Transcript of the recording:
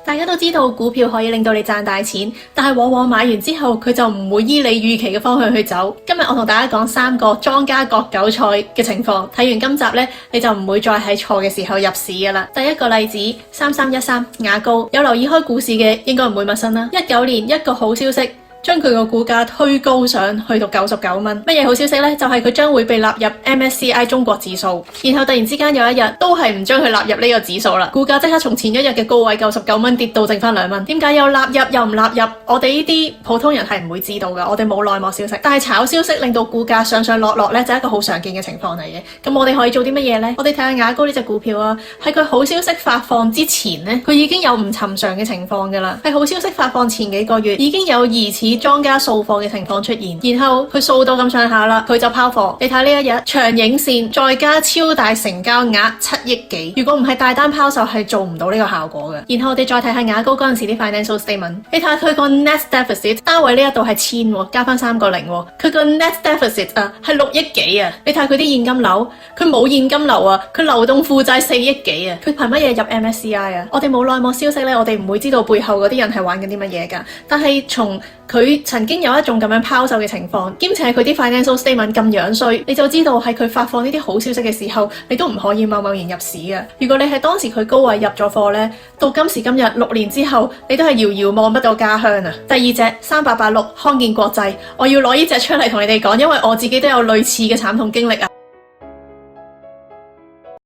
大家都知道股票可以令到你賺大錢，但係往往買完之後佢就唔會依你預期嘅方向去走。今日我同大家講3個莊家割韭菜嘅情況，睇完今集呢，你就唔會再喺錯嘅時候入市㗎喇。第一個例子3313雅高，有留意開股市嘅應該唔會陌生啦。19年一個好消息，將佢個股價推高上去到99蚊。乜嘢好消息呢？就係佢將會被納入 MSCI 中國指數。然後突然之間有一日都係唔將佢納入呢個指數啦，股價即刻從前一日嘅高位99蚊跌到剩翻2蚊。點解又納入又唔納入？我哋呢啲普通人係唔會知道噶，我哋冇內幕消息。但係炒消息令到股價上上落落呢，就係一個好常見嘅情況嚟嘅。咁我哋可以做啲乜嘢呢？我哋睇下雅高呢隻股票啊，喺佢好消息發放之前呢，佢已經有唔尋常嘅情況噶啦。喺好消息發放前幾個月已經有疑似莊家掃貨嘅情況出現，然後佢掃到咁上下啦，佢就拋貨。你睇呢一日長影線再加超大成交額7億幾，如果唔係大單拋售係做唔到呢個效果嘅。然後我哋再睇下雅高嗰陣時啲 financial statement， 你睇下佢個 net deficit 單位呢一度係1000，加翻3個0，佢個 net deficit 係6億幾啊！你睇下佢啲現金流，佢冇現金流啊，佢流動負債4億幾啊！佢憑乜嘢入 MSCI 啊？我哋冇內幕消息呢，我哋唔會知道背後嗰啲人係玩緊啲乜嘢㗎。但係從佢曾經有一種咁樣拋售嘅情況，兼且佢啲 financial statement 咁樣衰，你就知道喺佢發放呢啲好消息嘅時候，你都唔可以貿貿然入市嘅。如果你係當時佢高位入咗貨呢，到今時今日6年之後，你都係遙遙望不到家鄉啊！第二隻3886康健國際，我要攞呢隻出嚟同你哋講，因為我自己都有類似嘅慘痛經歷啊！